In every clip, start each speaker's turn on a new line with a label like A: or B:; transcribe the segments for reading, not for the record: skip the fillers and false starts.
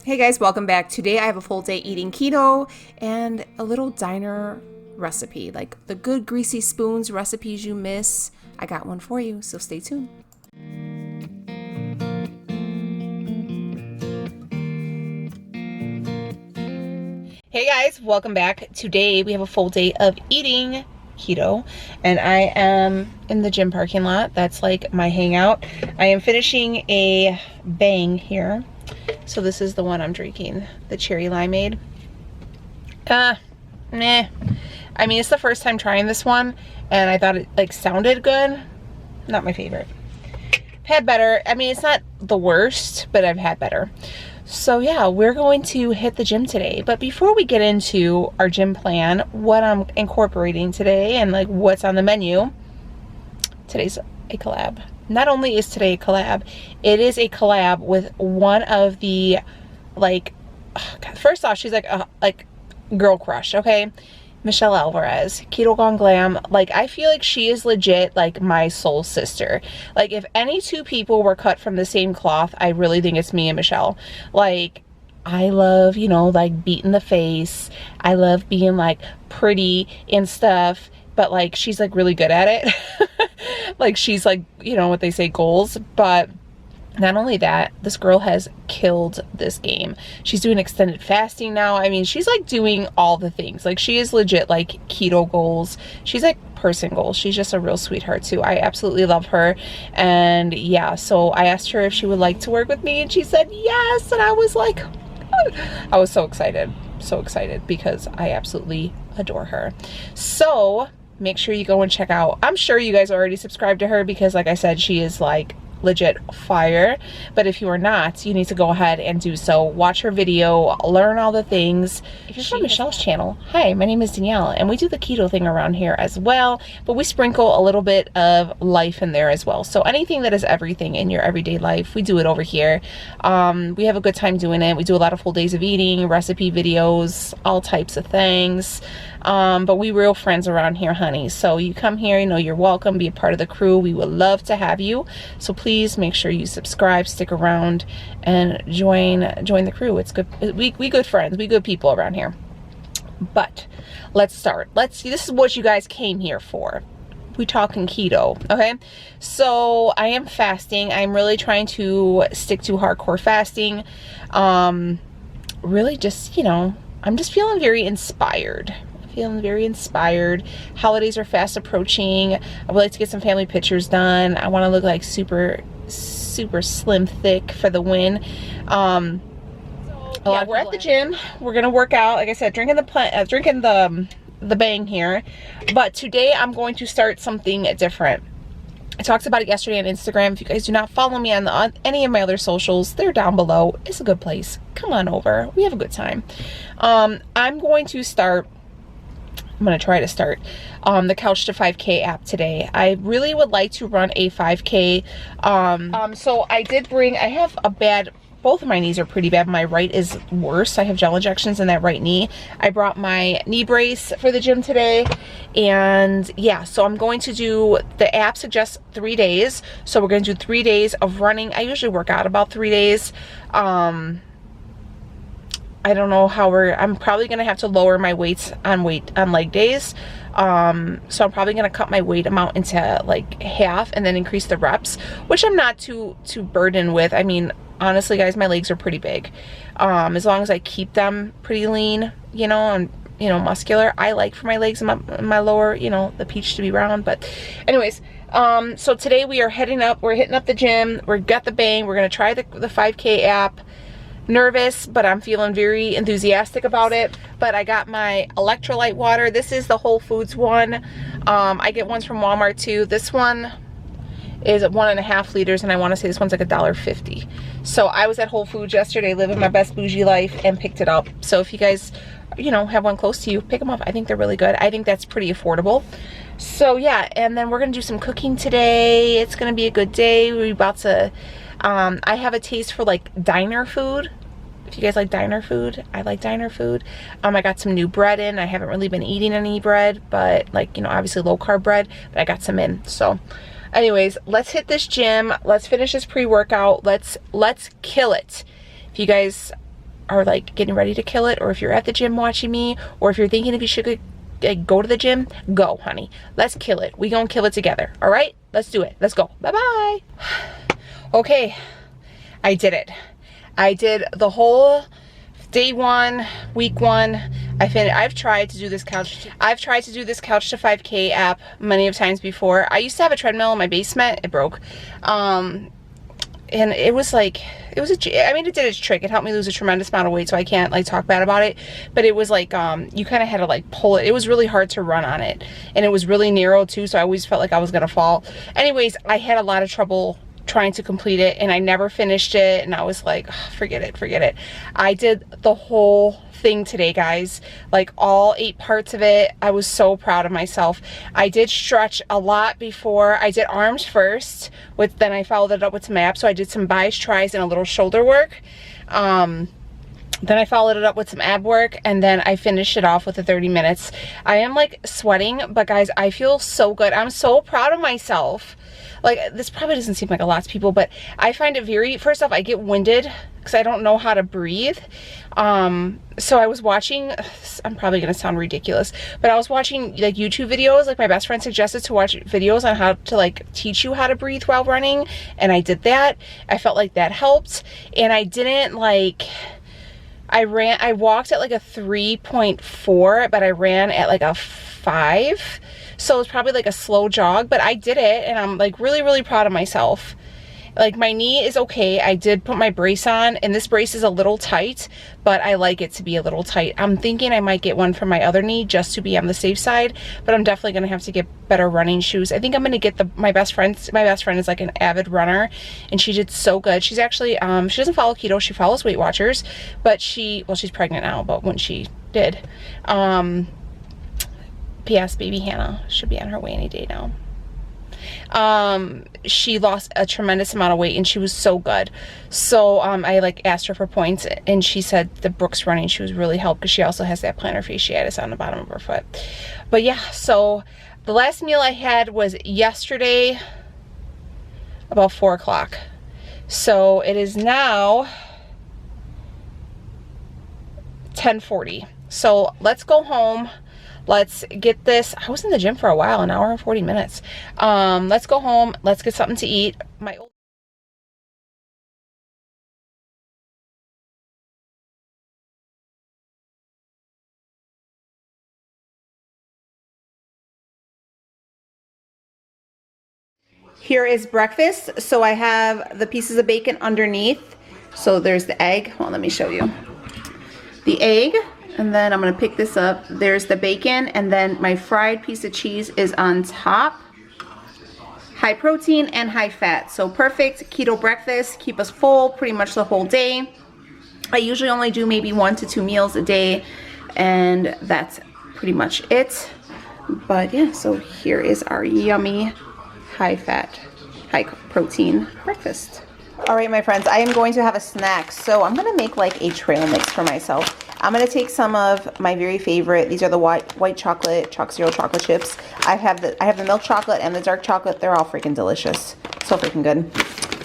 A: Hey guys, welcome back. Today I have a full day eating keto and a little diner recipe, like the good greasy spoons recipes you miss. I got one for you, so stay tuned. Hey guys, welcome back. Today we have a full day of eating keto and I am in the gym parking lot. That's like my hangout. I am finishing a bang here. So this is the one I'm drinking, the cherry limeade. Nah. I mean, it's the first time trying this one and I thought it like sounded good. Not my favorite. Had better. I mean, it's not the worst, but I've had better. So yeah, we're going to hit the gym today. But before we get into our gym plan, what I'm incorporating today and like what's on the menu, today's a collab. Not only is today a collab, it is a collab with one of the, like, oh God, first off, she's like a girl crush, okay? Michelle Alvarez, Keto Gone Glam. Like, I feel like she is legit like my soul sister. Like, if any two people were cut from the same cloth, I really think it's me and Michelle. Like, I love, you know, like beating the face. I love being like pretty and stuff. But like, she's like really good at it. Like, she's like, you know what they say, goals. But not only that, this girl has killed this game. She's doing extended fasting now. I mean, she's like doing all the things. Like, she is legit like keto goals. She's like person goals. She's just a real sweetheart too. I absolutely love her. And yeah, so I asked her if she would like to work with me and she said yes. And I was like, I was so excited because I absolutely adore her. So make sure you go and check out, I'm sure you guys already subscribed to her because like I said, she is like legit fire. But if you are not, you need to go ahead and do so. Watch her video, learn all the things. If you're from Michelle's channel, hi, my name is Danielle and we do the keto thing around here as well, but we sprinkle a little bit of life in there as well. So anything that is everything in your everyday life, we do it over here. We have a good time doing it. We do a lot of full days of eating, recipe videos, all types of things. But we real friends around here, honey. So you come here, you know, you're welcome, be a part of the crew. We would love to have you. So please make sure you subscribe, stick around, and join the crew. It's good. We good friends. We good people around here. But let's start. Let's see. This is what you guys came here for. We talking keto, okay? So I am fasting. I'm really trying to stick to hardcore fasting. Really just, you know, I'm just feeling very inspired. Holidays are fast approaching. I would like to get some family pictures done. I want to look like super slim thick for the win. Yeah, we're at the gym. We're gonna work out. Like I said, drinking the bang here. But today I'm going to start something different. I talked about it yesterday on Instagram. If you guys do not follow me on any of my other socials, they're down below. It's a good place. Come on over. We have a good time. I'm going to try to start the Couch to 5K app today. I really would like to run a 5K. So I have a bad, both of my knees are pretty bad. My right is worse. I have gel injections in that right knee. I brought my knee brace for the gym today. And yeah, so I'm going to do, the app suggests 3 days. So we're going to do 3 days of running. I usually work out about 3 days. I don't know how I'm probably going to have to lower my weights on leg days. So I'm probably going to cut my weight amount into like half and then increase the reps, which I'm not too burdened with. I mean, honestly guys, my legs are pretty big. As long as I keep them pretty lean, you know, and you know, muscular. I like for my legs and my lower, you know, the peach to be round. But anyways, so today we are hitting up the gym. We've got the bang. We're going to try the 5K app. Nervous, but I'm feeling very enthusiastic about it. But I got my electrolyte water. This is the Whole Foods one. I get ones from Walmart too. This one is 1.5 liters and I want to say this one's like $1.50. So I was at Whole Foods yesterday living my best bougie life and picked it up. So if you guys, you know, have one close to you, pick them up. I think they're really good. I think that's pretty affordable. So yeah, and then we're gonna do some cooking today. It's gonna be a good day. We're about to I have a taste for like diner food. If you guys like diner food, I like diner food. I got some new bread in. I haven't really been eating any bread, but like, you know, obviously low carb bread, but I got some in. So anyways, let's hit this gym. Let's finish this pre-workout. Let's kill it. If you guys are like getting ready to kill it, or if you're at the gym watching me, or if you're thinking if you should go to the gym, go, honey. Let's kill it. We gonna kill it together. All right, let's do it. Let's go. Bye-bye. Okay, I did it. I did the whole day 1, week 1. I've tried to do this couch to 5K app many of times before. I used to have a treadmill in my basement. It broke. And it was like, it did its trick. It helped me lose a tremendous amount of weight, so I can't like talk bad about it. But it was like, you kind of had to like pull it. It was really hard to run on it. And it was really narrow too, so I always felt like I was gonna fall. Anyways, I had a lot of trouble trying to complete it, and I never finished it, and I was like, oh, forget it. I did the whole thing today, guys, like all 8 parts of it. I was so proud of myself. I did stretch a lot before. I did arms first, then I followed it up with some abs. So I did some bis, tris, and a little shoulder work. Then I followed it up with some ab work, and then I finished it off with the 30 minutes. I am like sweating, but guys, I feel so good. I'm so proud of myself. Like, this probably doesn't seem like a lot to people, but I find it first off, I get winded because I don't know how to breathe. So I was watching, I'm probably going to sound ridiculous, but I was watching like YouTube videos. Like, my best friend suggested to watch videos on how to like teach you how to breathe while running. And I did that. I felt like that helped. And I didn't like, I walked at like a 3.4, but I ran at like a 5. So it's probably like a slow jog, but I did it, and I'm like really, really proud of myself. Like, my knee is okay. I did put my brace on, and this brace is a little tight, but I like it to be a little tight. I'm thinking I might get one for my other knee just to be on the safe side, but I'm definitely gonna have to get better running shoes. I think I'm gonna get my best friend is like an avid runner, and she did so good. She's actually, she doesn't follow keto, she follows Weight Watchers, but she's pregnant now, but when she did, P.S. baby Hannah should be on her way any day now. She lost a tremendous amount of weight, and she was so good. So I like asked her for points, and she said the Brooks running shoes really helped because she also has that plantar fasciitis on the bottom of her foot. But yeah, so the last meal I had was yesterday about 4 o'clock. So it is now 10:40. So let's go home. Let's get this. I was in the gym for a while, an hour and 40 minutes. Let's go home. Let's get something to eat. Here is breakfast. So I have the pieces of bacon underneath. So there's the egg. Well, let me show you. The egg. And then I'm gonna pick this up. There's the bacon, and then my fried piece of cheese is on top. High protein and high fat. So perfect keto breakfast. Keep us full pretty much the whole day. I usually only do maybe 1 to 2 meals a day, and that's pretty much it. But yeah, so here is our yummy high fat, high protein breakfast. All right, my friends, I am going to have a snack. So I'm gonna make like a trail mix for myself. I'm gonna take some of my very favorite. These are the white chocolate Choc Zero chocolate chips. I have the milk chocolate and the dark chocolate. They're all freaking delicious. So freaking good.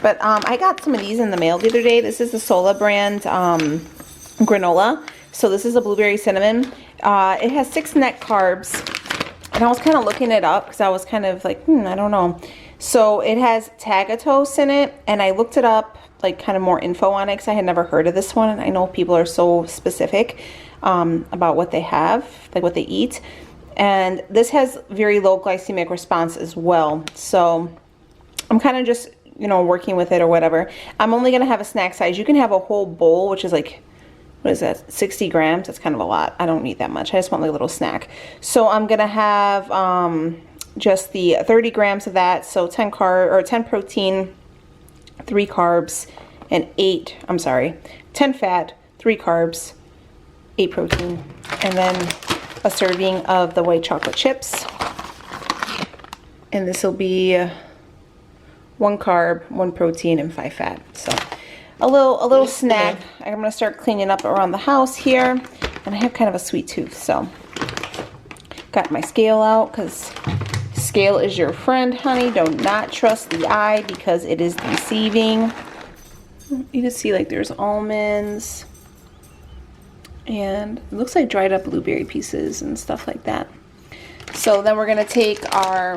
A: But I got some of these in the mail the other day. This is the Sola brand granola. So this is a blueberry cinnamon. It has 6 net carbs. And I was kind of looking it up because I was kind of like, I don't know. So it has tagatose in it, and I looked it up, like kind of more info on it because I had never heard of this one. And I know people are so specific about what they have, like what they eat. And this has very low glycemic response as well. So I'm kind of just, you know, working with it or whatever. I'm only going to have a snack size. You can have a whole bowl, which is like, what is that, 60 grams? That's kind of a lot. I don't need that much. I just want like a little snack. So I'm going to have just the 30 grams of that. So 10 protein, 3 carbs, and 10 fat, 3 carbs, 8 protein, and then a serving of the white chocolate chips. And this will be 1 carb, 1 protein, and 5 fat. So a little snack. I'm gonna start cleaning up around the house here, and I have kind of a sweet tooth, so got my scale out because scale is your friend, honey. Do not trust the eye because it is deceiving. You can see like there's almonds, And it looks like dried up blueberry pieces and stuff like that. So then we're gonna take our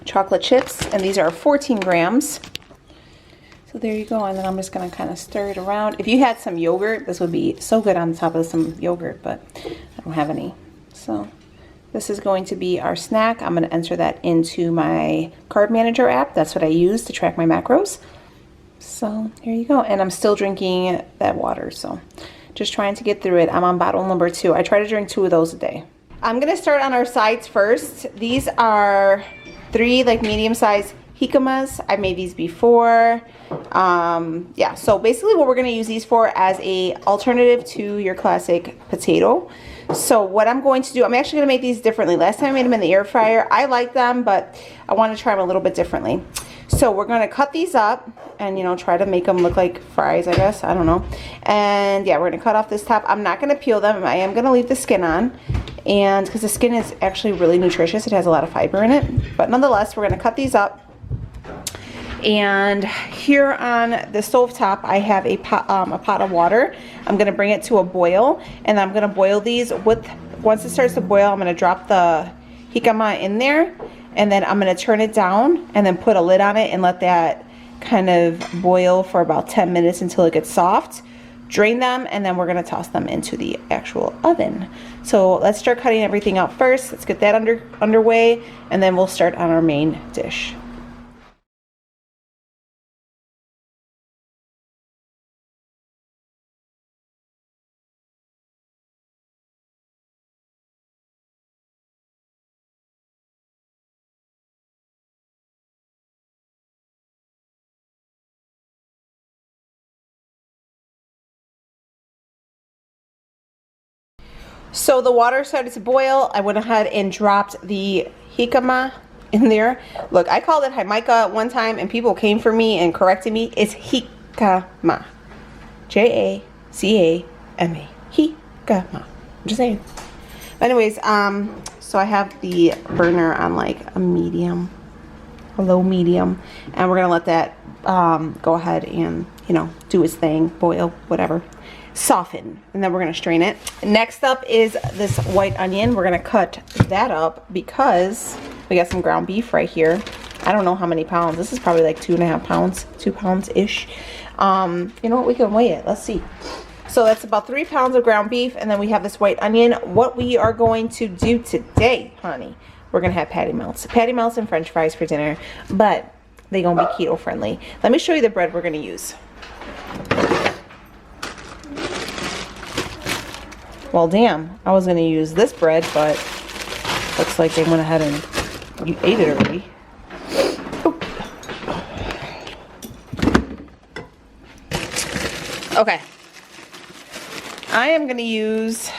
A: chocolate chips, and these are 14 grams. So there you go, and then I'm just gonna kind of stir it around. If you had some yogurt, this would be so good on top of some yogurt, but I don't have any. So this is going to be our snack. I'm gonna enter that into my Carb Manager app. That's what I use to track my macros. So here you go, and I'm still drinking that water, so just trying to get through it. I'm on bottle number 2. I try to drink 2 of those a day. I'm gonna start on our sides first. These are 3 like medium-sized jicama's. I've made these before. Yeah, so basically what we're gonna use these for as a alternative to your classic potato. So what I'm going to do, I'm actually gonna make these differently. Last time I made them in the air fryer. I like them, but I wanna try them a little bit differently. So we're gonna cut these up and, you know, try to make them look like fries, I guess. I don't know. And yeah, we're gonna cut off this top. I'm not gonna peel them. I am gonna leave the skin on, and because the skin is actually really nutritious. It has a lot of fiber in it. But nonetheless, we're gonna cut these up. And here on the stove top, I have a pot of water. I'm gonna bring it to a boil, and I'm gonna boil these with, once it starts to boil, I'm gonna drop the jicama in there, and then I'm gonna turn it down and then put a lid on it and let that kind of boil for about 10 minutes until it gets soft. Drain them, and then we're gonna toss them into the actual oven. So let's start cutting everything out first. Let's get that underway, and then we'll start on our main dish. So the water started to boil. I went ahead and dropped the jicama in there. Look, I called it Jamaica one time and people came for me and corrected me. It's jicama. J-A-C-A-M-A. Jicama. I'm just saying. But anyways, so I have the burner on like a medium, a low medium, and we're gonna let that go ahead and, you know, do its thing, boil, whatever. Soften, and then we're going to strain it. Next up is this white onion. We're going to cut that up because we got some ground beef right here. I don't know how many pounds. This is probably like 2.5 pounds, 2 pounds ish. You know what, we can weigh it. Let's see. So that's about 3 pounds of ground beef, and then we have this white onion. What we are going to do today, honey, we're going to have patty melts and french fries for dinner, but they're going to be keto friendly. Let me show you the bread we're going to use. Well, damn, I was gonna use this bread, but looks like they went ahead and you ate it already. Ooh. Okay. I am gonna use,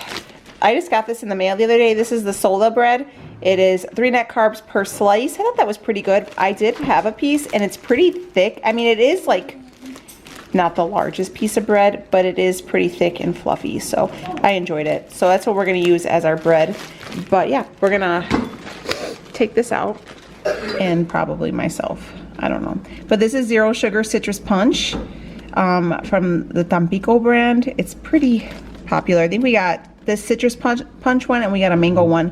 A: I just got this in the mail the other day. This is the Sola bread. It is 3 net carbs per slice. I thought that was pretty good. I did have a piece, and it's pretty thick. I mean, it is like not the largest piece of bread, but it is pretty thick and fluffy, so I enjoyed it. So that's what we're gonna use as our bread. But yeah, we're gonna take this out, and probably myself, I don't know. But this is Zero Sugar Citrus Punch from the Tampico brand. It's pretty popular. I think we got this citrus punch one, and we got a mango one.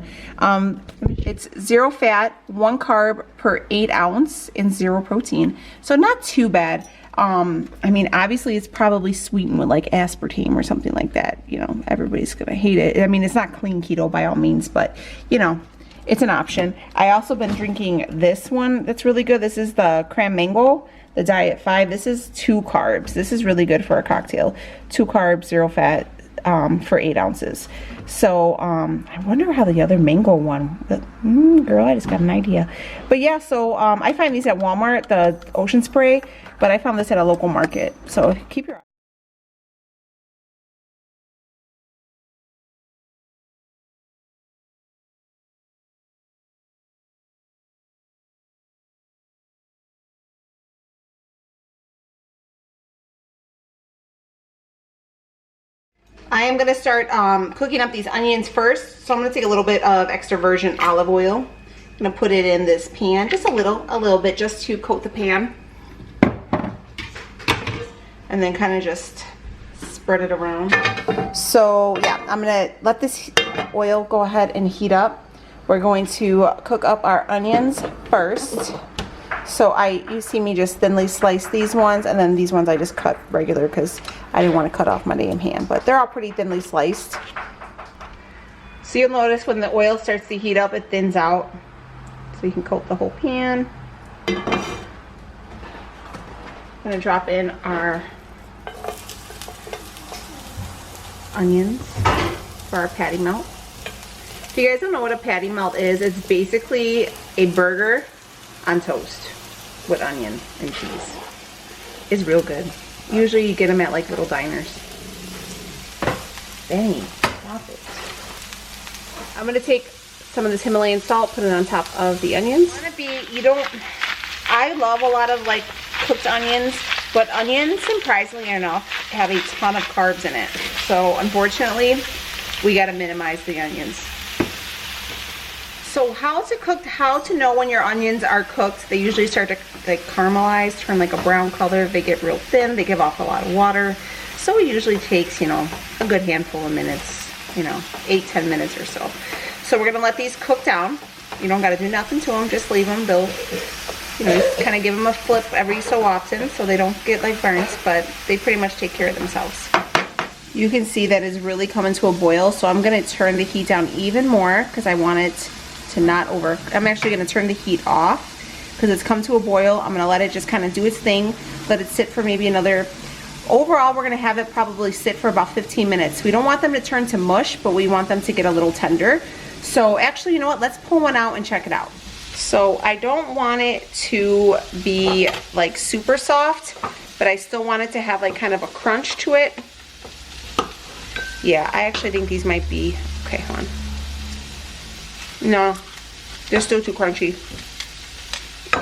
A: It's 0 fat, 1 carb per 8 ounce, and 0 protein. So not too bad. I mean, obviously it's probably sweetened with like aspartame or something like that. You know, everybody's gonna hate it. I mean, it's not clean keto by all means, but you know, it's an option. I also been drinking this one that's really good. This is the Cran Mango, the Diet 5. This is 2 carbs. This is really good for a cocktail. 2 carbs, 0 fat, for 8 ounces. So I wonder how the other mango one, girl, I just got an idea. But yeah, so I find these at Walmart, the Ocean Spray, but I found this at a local market. So keep your eye. I am gonna start cooking up these onions first. So I'm gonna take a little bit of extra virgin olive oil. I'm gonna put it in this pan, just a little bit, just to coat the pan. And then kind of just spread it around. So yeah, I'm gonna let this oil go ahead and heat up. We're going to cook up our onions first. So you see me just thinly slice these ones, and then these ones I just cut regular because I didn't want to cut off my damn hand, but they're all pretty thinly sliced. So you'll notice when the oil starts to heat up, it thins out. So you can coat the whole pan. I'm gonna drop in our onions for our patty melt. If you guys don't know what a patty melt is, it's basically a burger on toast with onion and cheese. It's real good. Usually you get them at like little diners. Dang, stop it. I'm gonna take some of this Himalayan salt, put it on top of the onions. I love a lot of like cooked onions, but onions, surprisingly enough, have a ton of carbs in it. So unfortunately, we gotta minimize the onions. So how to know when your onions are cooked? They usually start to like caramelize, turn like a brown color. They get real thin, they give off a lot of water. So it usually takes, you know, a good handful of minutes, you know, 8-10 minutes or so. So we're gonna let these cook down. You don't gotta do nothing to them, just leave them. They'll, you know, just kind of give them a flip every so often so they don't get like burnt, but they pretty much take care of themselves. You can see that it's really coming to a boil, so I'm gonna turn the heat down even more because I want it to not I'm actually gonna turn the heat off because it's come to a boil. I'm gonna let it just kind of do its thing, let it sit for maybe another, overall we're gonna have it probably sit for about 15 minutes. We don't want them to turn to mush, but we want them to get a little tender. So actually, you know what, let's pull one out and check it out. So I don't want it to be like super soft, but I still want it to have like kind of a crunch to it. Yeah, I actually think these might be, okay, hold on. No, they're still too crunchy.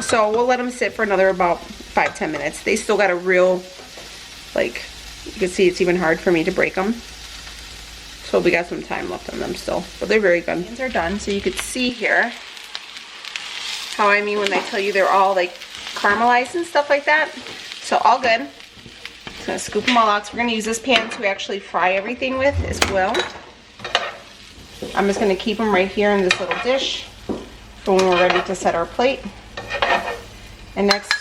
A: So we'll let them sit for another about 5-10 minutes. They still got a real, like, you can see it's even hard for me to break them. So we got some time left on them still, but they're very good. These are done, so you could see here how I mean when I tell you they're all like caramelized and stuff like that. So all good. Just gonna scoop them all out. So we're gonna use this pan to actually fry everything with as well. I'm just gonna keep them right here in this little dish for when we're ready to set our plate. And next,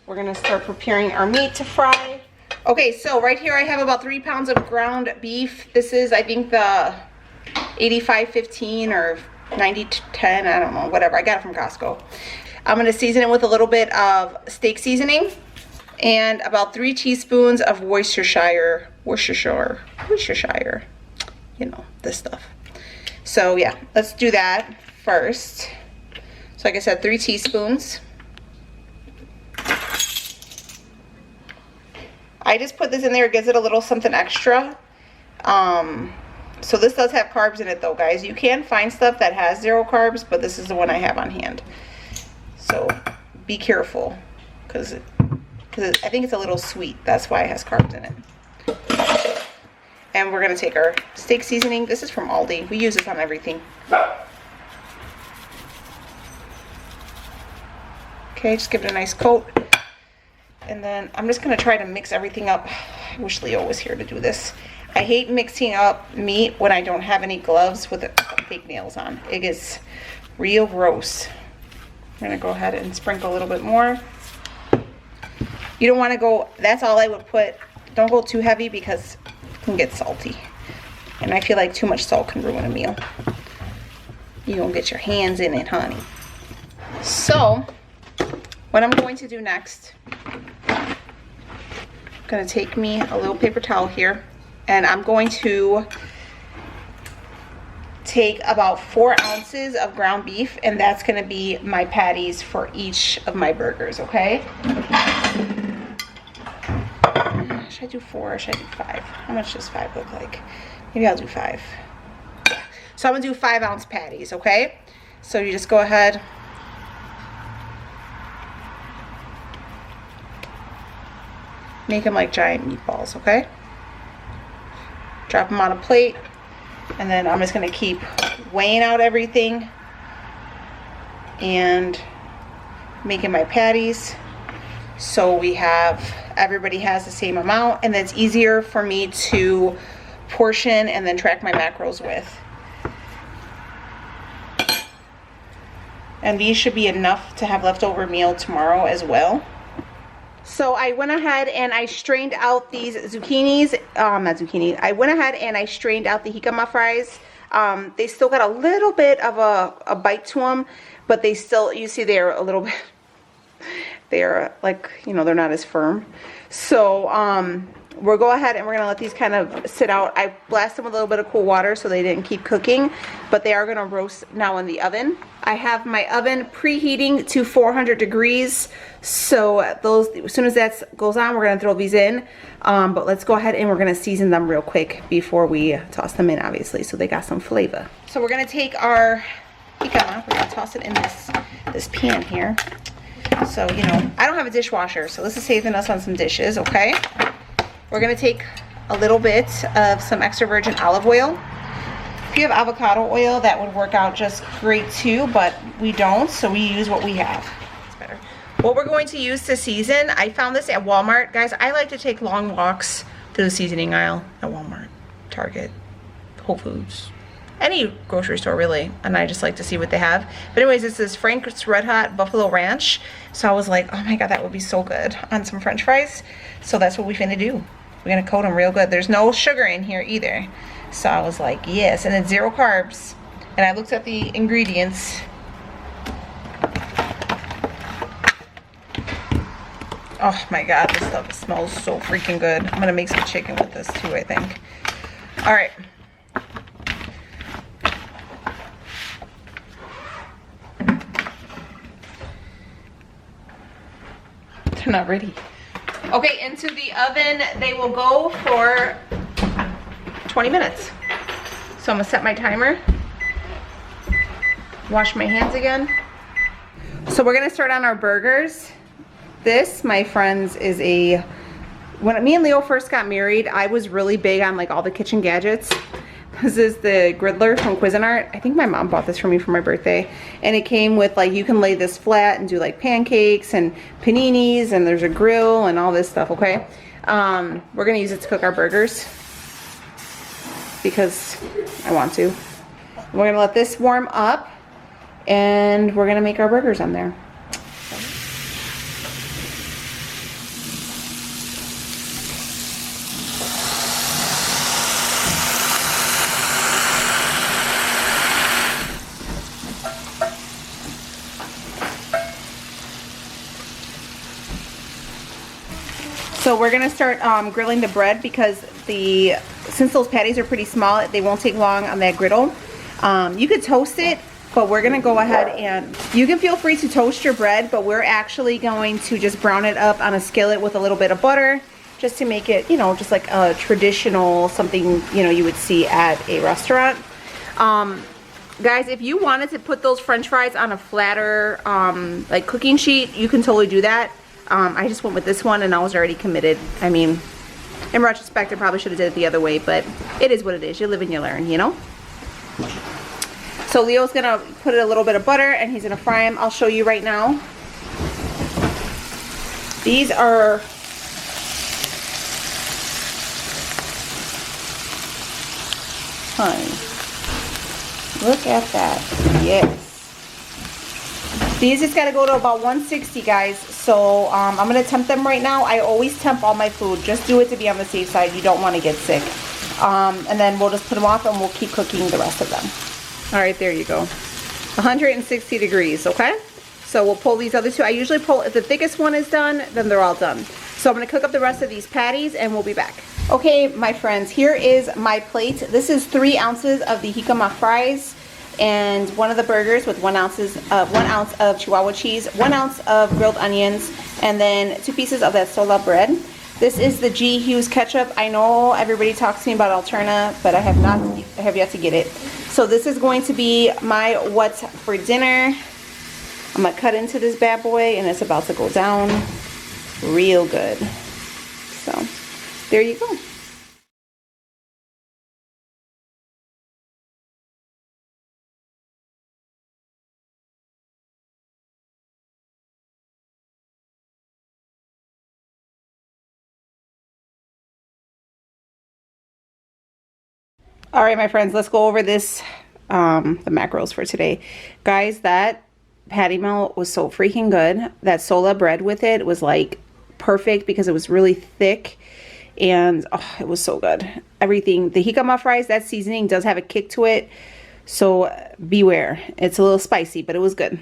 A: we're gonna start preparing our meat to fry. Okay, so right here I have about 3 pounds of ground beef. This is, I think, the 85-15 or 90-10, I don't know, whatever. I got it from Costco. I'm gonna season it with a little bit of steak seasoning and about 3 teaspoons of Worcestershire, you know, this stuff. So yeah, let's do that first. So like I said, 3 teaspoons. I just put this in there, it gives it a little something extra. So this does have carbs in it though, guys. You can find stuff that has 0 carbs, but this is the one I have on hand. So be careful, because I think it's a little sweet. That's why it has carbs in it. And we're gonna take our steak seasoning. This is from Aldi. We use this on everything. Okay, just give it a nice coat. And then I'm just gonna try to mix everything up. I wish Leo was here to do this. I hate mixing up meat when I don't have any gloves with fake nails on. It gets real gross. I'm gonna go ahead and sprinkle a little bit more. You don't wanna go, that's all I would put. Don't go too heavy because it can get salty. And I feel like too much salt can ruin a meal. You don't get your hands in it, honey. So, what I'm going to do next, I'm gonna take me a little paper towel here, and I'm going to take about 4 ounces of ground beef, and that's gonna be my patties for each of my burgers, okay? Should I do 4 or should I do 5? How much does 5 look like? Maybe I'll do 5. So I'm gonna do 5-ounce patties, okay? So you just go ahead. Make them like giant meatballs, okay? Drop them on a plate, and then I'm just gonna keep weighing out everything and making my patties. So we have everybody has the same amount, and it's easier for me to portion and then track my macros with. And these should be enough to have leftover meal tomorrow as well. So I went ahead and I strained out these zucchinis, not zucchini. I went ahead and I strained out the jicama fries. They still got a little bit of a bite to them, but they still, you see they're a little bit, they're like, you know, they're not as firm. So we'll go ahead and we're gonna let these kind of sit out. I blasted them with a little bit of cool water so they didn't keep cooking, but they are gonna roast now in the oven. I have my oven preheating to 400 degrees. So those, as soon as that goes on, we're gonna throw these in. But let's go ahead and we're gonna season them real quick before we toss them in, obviously, so they got some flavor. So we're gonna take our jicama, we're gonna toss it in this pan here. So, you know, I don't have a dishwasher, so this is saving us on some dishes, okay? We're gonna take a little bit of some extra virgin olive oil. If you have avocado oil, that would work out just great too, but we don't, so we use what we have. It's better. What we're going to use to season, I found this at Walmart. Guys, I like to take long walks through the seasoning aisle at Walmart, Target, Whole Foods, any grocery store really, and I just like to see what they have. But anyways, this is Frank's Red Hot Buffalo Ranch. So I was like, oh my God, that would be so good on some French fries. So that's what we're finna do. We're gonna coat them real good. There's no sugar in here either. So I was like, yes, and it's 0 carbs. And I looked at the ingredients. Oh my God, this stuff smells so freaking good. I'm gonna make some chicken with this too, I think. All right. They're not ready. Okay, into the oven they will go for 20 minutes. So I'm gonna set my timer. Wash my hands again. So we're gonna start on our burgers. This, my friends, is a, when me and Leo first got married, I was really big on like all the kitchen gadgets. This is the griddler from Cuisinart. I think my mom bought this for me for my birthday. And it came with like, you can lay this flat and do like pancakes and paninis, and there's a grill and all this stuff, okay? We're gonna use it to cook our burgers because I want to. We're gonna let this warm up and we're gonna make our burgers on there. So we're gonna start grilling the bread because since those patties are pretty small, they won't take long on that griddle. You could toast it, but we're gonna go ahead and, you can feel free to toast your bread, but we're actually going to just brown it up on a skillet with a little bit of butter, just to make it, you know, just like a traditional something, you know, you would see at a restaurant. Guys, if you wanted to put those French fries on a flatter like cooking sheet, you can totally do that. I just went with this one and I was already committed. I mean, in retrospect, I probably should have did it the other way, but it is what it is. You live and you learn, you know? So Leo's gonna put a little bit of butter and he's gonna fry them. I'll show you right now. These are, honey, look at that. Yes. These just gotta go to about 160, guys. So I'm gonna temp them right now. I always temp all my food. Just do it to be on the safe side. You don't want to get sick. And then we'll just put them off and we'll keep cooking the rest of them. All right, there you go. 160 degrees, okay? So we'll pull these other two. I usually pull, if the thickest one is done, then they're all done. So I'm gonna cook up the rest of these patties and we'll be back. Okay, my friends, here is my plate. This is 3 ounces of the jicama fries, and one of the burgers with 1 ounce of Chihuahua cheese, 1 ounce of grilled onions, and then 2 pieces of that sola bread. This is the G. Hughes ketchup. I know everybody talks to me about Alterna, but I have yet to get it. So this is going to be my what's for dinner. I'm gonna cut into this bad boy, and it's about to go down real good. So there you go. All right, my friends, let's go over this, the macros for today. Guys, that patty melt was so freaking good. That sola bread with it was like perfect because it was really thick and oh, it was so good. Everything, the jicama fries, that seasoning does have a kick to it, so beware. It's a little spicy, but it was good.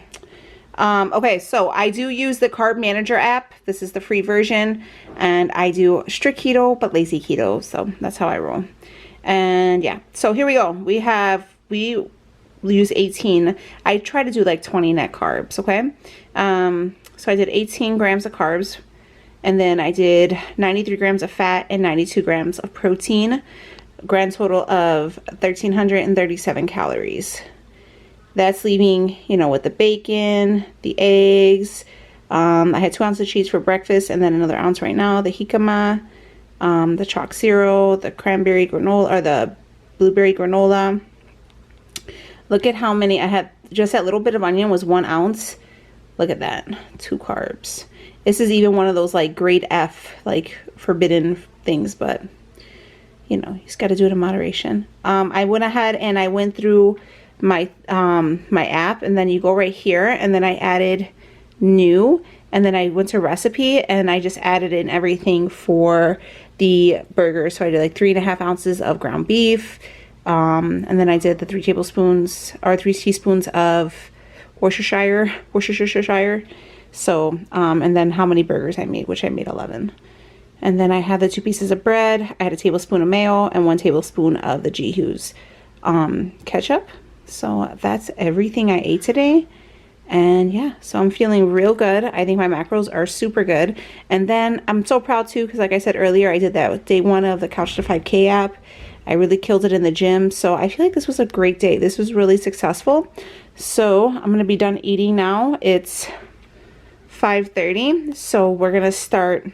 A: Okay, so I do use the Carb Manager app. This is the free version, and I do strict keto but lazy keto, so that's how I roll. And yeah, so here we go. We use 18. I try to do like 20 net carbs, okay? So I did 18 grams of carbs, and then I did 93 grams of fat and 92 grams of protein. Grand total of 1,337 calories. That's leaving, you know, with the bacon, the eggs. I had 2 ounces of cheese for breakfast, and then another ounce right now. The jicama, the chalk cereal, the cranberry granola, or the blueberry granola. Look at how many I had. Just that little bit of onion was 1 ounce. Look at that, 2 carbs. This is even one of those like grade F, like forbidden things, but you know, you just got to do it in moderation. I went ahead and I went through my my app, and then you go right here, and then I added new, and then I went to recipe, and I just added in everything for the burger. So I did like 3.5 ounces of ground beef, and then I did the 3 tablespoons or 3 teaspoons of Worcestershire. So and then how many burgers I made, which I made 11. And then I had the 2 pieces of bread. I had a tablespoon of mayo and 1 tablespoon of the G Hughes ketchup. So that's everything I ate today. And yeah, so I'm feeling real good. I think my macros are super good. And then I'm so proud too, because like I said earlier, I did that with day 1 of the Couch to 5K app. I really killed it in the gym. So I feel like this was a great day. This was really successful. So I'm going to be done eating now. It's 5:30. So we're going to start.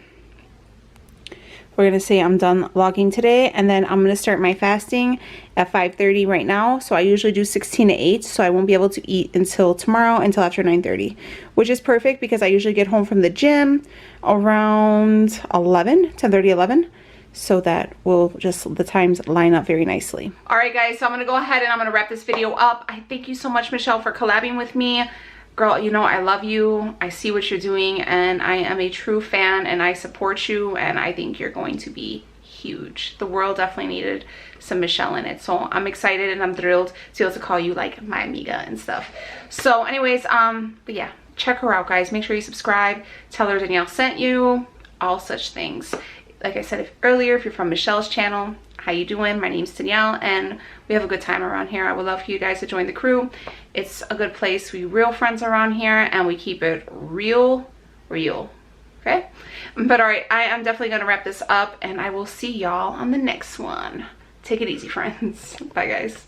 A: We're going to say I'm done vlogging today, and then I'm going to start my fasting at 5:30 right now. So I usually do 16 to 8, so I won't be able to eat until tomorrow, until after 9:30, which is perfect because I usually get home from the gym around 10:30, 11. So that will just, the times line up very nicely. All right, guys, so I'm going to go ahead and I'm going to wrap this video up. I thank you so much, Michelle, for collabing with me. Girl, you know I love you. I see what you're doing, and I am a true fan, and I support you, and I think you're going to be huge. The world definitely needed some Michelle in it, so I'm excited and I'm thrilled to be able to call you like my amiga and stuff. So anyways, but yeah, check her out, guys. Make sure you subscribe, tell her Danielle sent you, all such things. Like I said earlier, if you're from Michelle's channel, how you doing? My name's Danielle, and we have a good time around here. I would love for you guys to join the crew. It's a good place. We real friends around here, and we keep it real, okay? But all right, I am definitely gonna wrap this up, and I will see y'all on the next one. Take it easy, friends. Bye, guys.